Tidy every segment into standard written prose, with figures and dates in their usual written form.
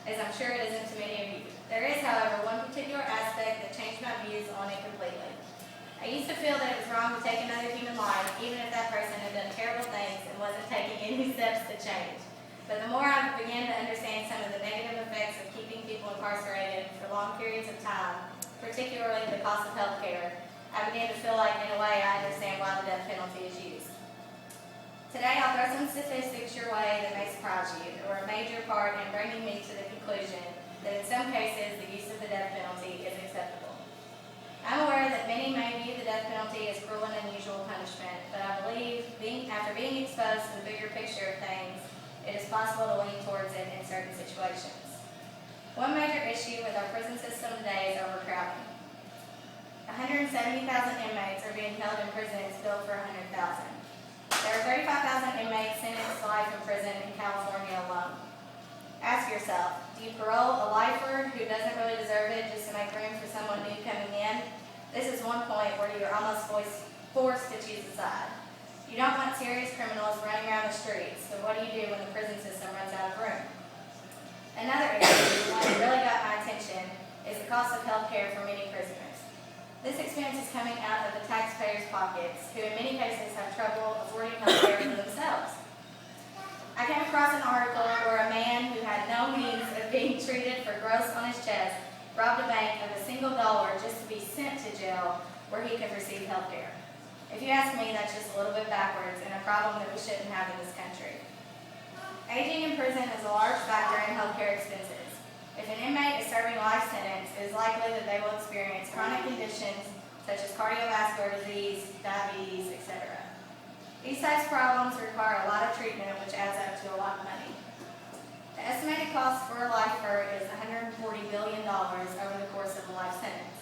as I'm sure it isn't to many of you. There is, however, one particular aspect that changed my views on it completely. I used to feel that it was wrong to take another human life, even if that person had done terrible things and wasn't taking any steps to change. But the more I began to understand some of the negative effects of keeping people incarcerated for long periods of time, particularly the cost of health care, I began to feel like, in a way, I understand why the death penalty is used. Today, I'll throw some statistics your way that may surprise you, that were a major part in bringing me to the conclusion that in some cases, the use of the death penalty is acceptable. I'm aware that many may view the death penalty as cruel and unusual punishment, but I believe, after being exposed to the bigger picture of things, it is possible to lean towards it in certain situations. One major issue with our prison system today is overcrowding. 170,000 inmates are being held in prisons built for 100,000. There are 35,000 inmates sentenced to life in prison in California alone. Ask yourself, do you parole a lifer who doesn't really deserve it just to make room for someone new coming in? This is one point where you're almost forced to choose a side. You don't want serious criminals running around the streets, so what do you do when the prison system runs out of room? Another issue, one that really got my attention, is the cost of health care for many prisoners. This expense is coming out of the taxpayers' pockets, who in many cases have trouble affording health care for themselves. I came across an article where a man who had no means of being treated for growths on his chest robbed a bank of $1 just to be sent to jail where he could receive health care. If you ask me, that's just a little bit backwards and a problem that we shouldn't have in this country. Aging in prison is a large factor in health care expenses. If an inmate is serving a life sentence, it is likely that they will experience chronic conditions such as cardiovascular disease, diabetes, etc. These types of problems require a lot of treatment, which adds up to a lot of money. The estimated cost for a lifer is $140 billion over the course of a life sentence.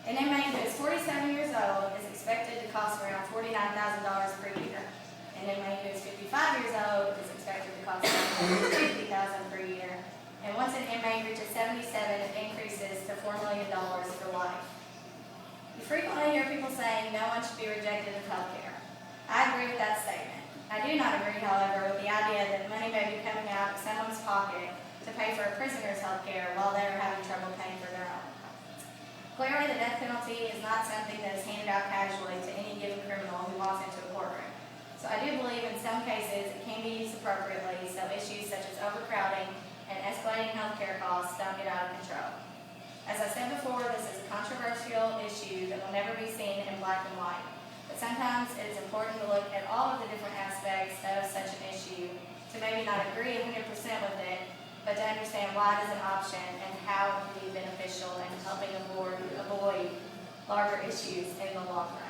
An inmate who is 47 years old is expected to cost around $49,000 per year. An inmate who is 55 years old is expected to cost around $50,000 per year. And once an inmate reaches 77, it increases to $4 million for life. You frequently hear people saying no one should be rejected of health care. I agree with that statement. I do not agree, however, with the idea that money may be coming out of someone's pocket to pay for a prisoner's health care while they are having trouble paying for their own. Clearly, the death penalty is not something that is handed out casually to any given criminal who walks into a courtroom. So I do believe in some cases it can be used appropriately so issues such as overcrowding and escalating health care costs don't get out of control. As I said before, this is a controversial issue that will never be seen in black and white. But sometimes it is important to look at all of the different aspects of such an issue to maybe not agree 100% with it, but to understand why it is an option and how it can be beneficial in helping avoid larger issues in the long run.